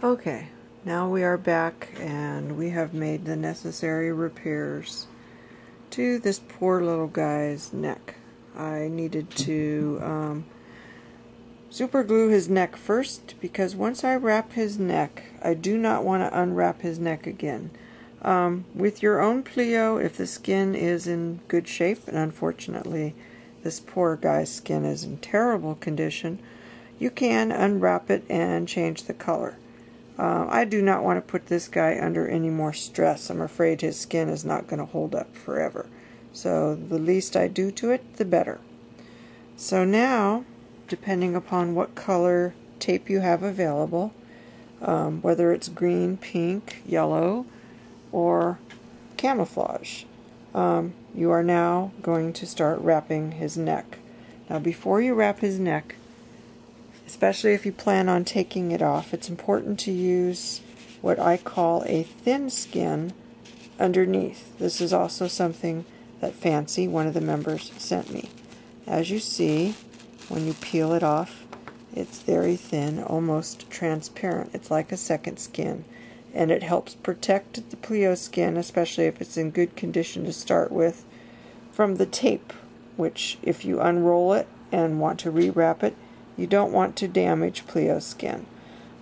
Okay, now we are back and we have made the necessary repairs to this poor little guy's neck. I needed to super glue his neck first because once I wrap his neck, I do not want to unwrap his neck again. With your own Pleo, if the skin is in good shape, and unfortunately this poor guy's skin is in terrible condition, you can unwrap it and change the color. I do not want to put this guy under any more stress. I'm afraid his skin is not going to hold up forever. So the least I do to it, the better. So now, depending upon what color tape you have available, whether it's green, pink, yellow, or camouflage, you are now going to start wrapping his neck. Now before you wrap his neck, especially if you plan on taking it off, it's important to use what I call a thin skin underneath. This is also something that Fancy, one of the members, sent me. As you see, when you peel it off, it's very thin, almost transparent. It's like a second skin, and it helps protect the Pleo skin, especially if it's in good condition to start with, from the tape, which if you unroll it and want to rewrap it, you don't want to damage Pleo skin.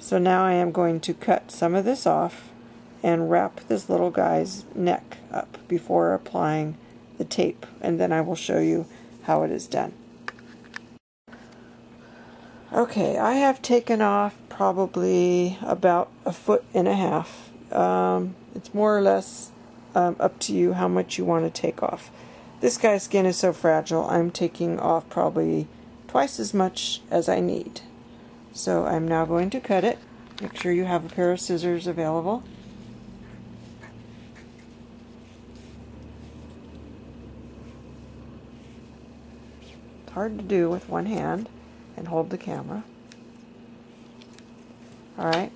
So now I am going to cut some of this off and wrap this little guy's neck up before applying the tape, and then I will show you how it is done. Okay, I have taken off probably about 1.5 feet. It's more or less up to you how much you want to take off. This guy's skin is so fragile, I'm taking off probably twice as much as I need. So I'm now going to cut it. Make sure you have a pair of scissors available. It's hard to do with one hand and hold the camera. Alright,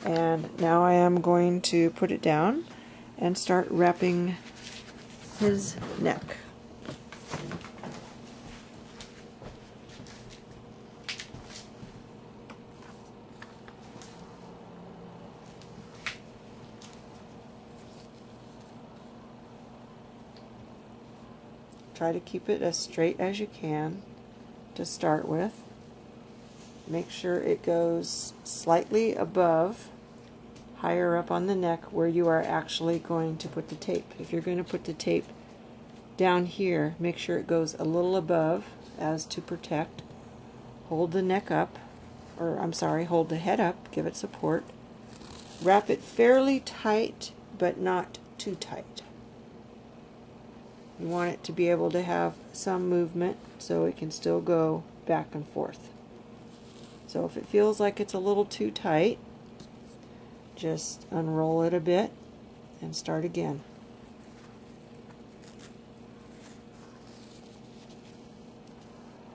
and now I am going to put it down and start wrapping his neck. Try to keep it as straight as you can to start with. Make sure it goes slightly above, higher up on the neck where you are actually going to put the tape. If you're going to put the tape down here, make sure it goes a little above as to protect. Hold the neck up, or I'm sorry, hold the head up, give it support. Wrap it fairly tight, but not too tight. You want it to be able to have some movement so it can still go back and forth. So if it feels like it's a little too tight, just unroll it a bit and start again.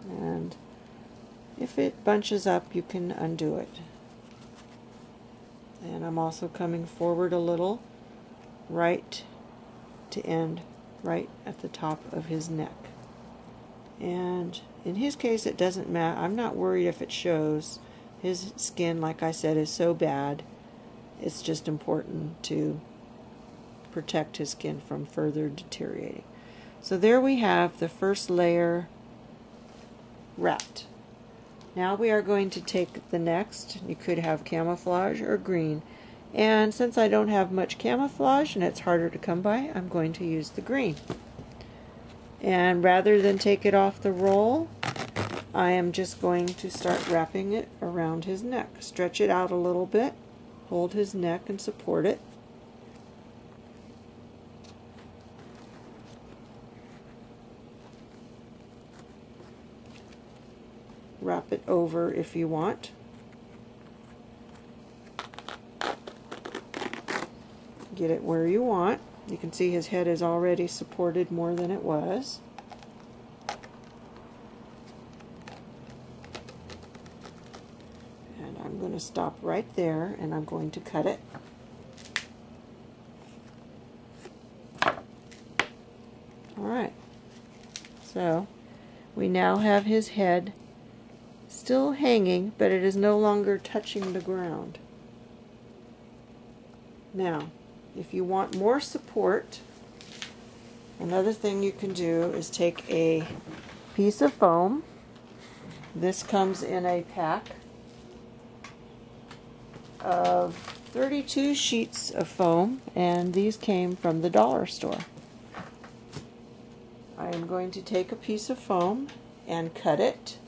And if it bunches up, you can undo it. And I'm also coming forward a little, right to end right at the top of his neck. And in his case, it doesn't matter. I'm not worried if it shows. His skin, like I said, is so bad. It's just important to protect his skin from further deteriorating. So there we have the first layer wrapped. Now we are going to take the next. You could have camouflage or green. And since I don't have much camouflage and it's harder to come by, I'm going to use the green. And rather than take it off the roll, I am just going to start wrapping it around his neck. Stretch it out a little bit, hold his neck and support it. Wrap it over if you want. Get it where you want. You can see his head is already supported more than it was. And I'm going to stop right there and I'm going to cut it. Alright, so we now have his head still hanging, but it is no longer touching the ground. Now, if you want more support, another thing you can do is take a piece of foam. This comes in a pack of 32 sheets of foam, and these came from the dollar store. I am going to take a piece of foam and cut it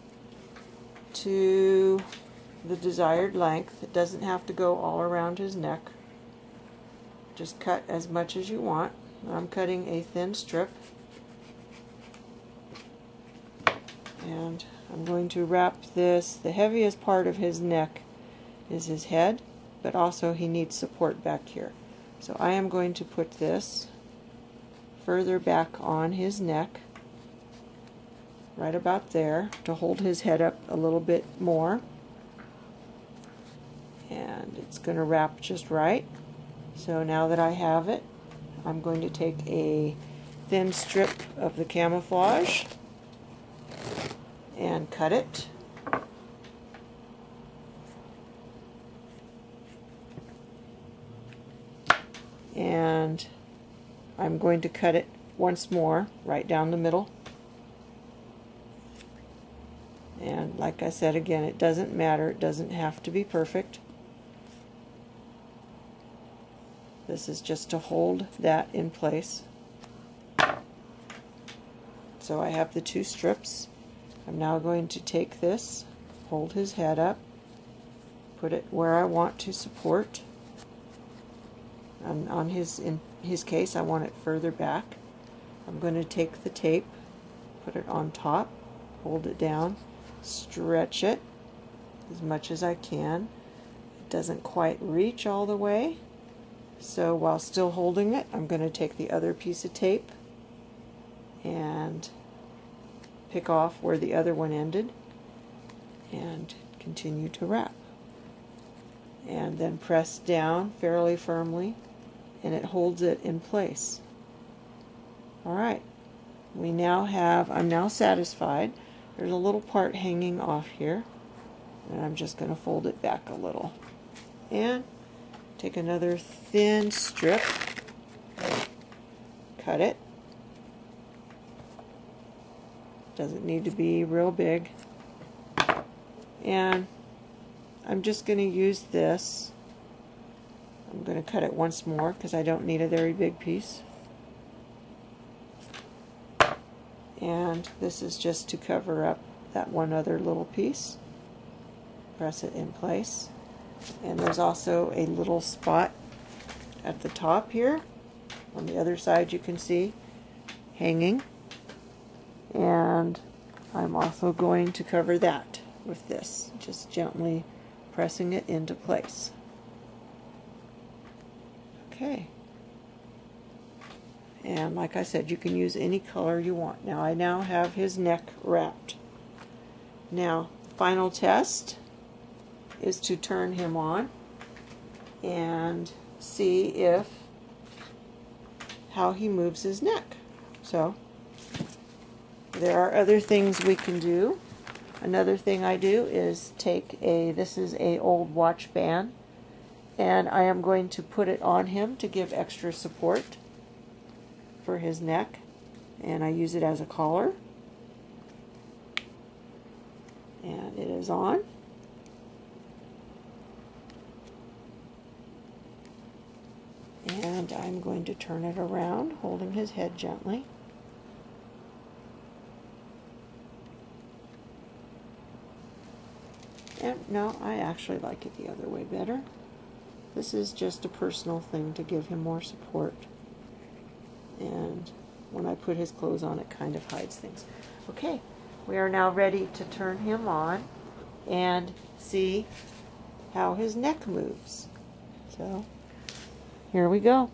to the desired length. It doesn't have to go all around his neck. Just cut as much as you want. I'm cutting a thin strip, and I'm going to wrap this. The heaviest part of his neck is his head, but also he needs support back here. So I am going to put this further back on his neck, right about there, to hold his head up a little bit more. And it's going to wrap just right. So now that I have it, I'm going to take a thin strip of the camouflage and cut it. And I'm going to cut it once more right down the middle. And like I said again, it doesn't matter, it doesn't have to be perfect. This is just to hold that in place. So I have the two strips. I'm now going to take this, hold his head up, put it where I want to support. And in his case, I want it further back. I'm going to take the tape, put it on top, hold it down, stretch it as much as I can. It doesn't quite reach all the way, so while still holding it, I'm going to take the other piece of tape and pick off where the other one ended and continue to wrap. And then press down fairly firmly, and it holds it in place. Alright, I'm now satisfied. There's a little part hanging off here, and I'm just going to fold it back a little. And take another thin strip, cut it. Doesn't need to be real big. And I'm just going to use this. I'm going to cut it once more because I don't need a very big piece. And this is just to cover up that one other little piece. Press it in place. And there's also a little spot at the top here. On the other side you can see hanging. And I'm also going to cover that with this, just gently pressing it into place. Okay. And like I said, you can use any color you want. Now I have his neck wrapped. Now, the final test is to turn him on and see how he moves his neck. So there are other things we can do. Another thing I do is this is a old watch band, and I am going to put it on him to give extra support for his neck, and I use it as a collar. And it is on. And I'm going to turn it around, holding his head gently. And no, I actually like it the other way better. This is just a personal thing to give him more support. And when I put his clothes on, it kind of hides things. Okay, we are now ready to turn him on and see how his neck moves. So, here we go.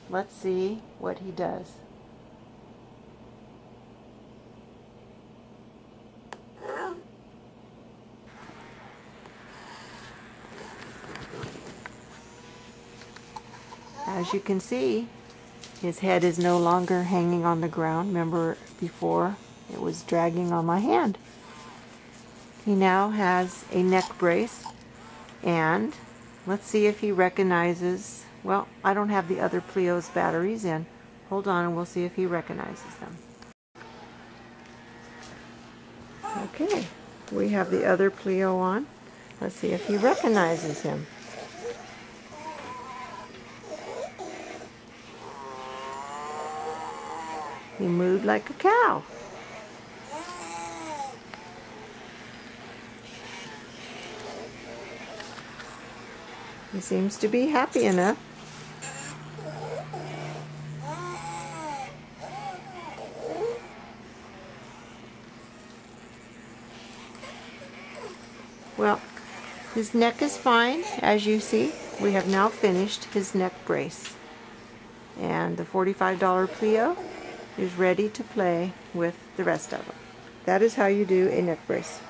Let's see what he does. As you can see, his head is no longer hanging on the ground. Remember before it was dragging on my hand. He now has a neck brace And let's see if he recognizes, well, I don't have the other Plio's batteries in. Hold on and we'll see if he recognizes them. Okay, we have the other Plio on. Let's see if he recognizes him. He moved like a cow. He seems to be happy enough. Well, his neck is fine, as you see. We have now finished his neck brace. And the $45 Plio is ready to play with the rest of them. That is how you do a neck brace.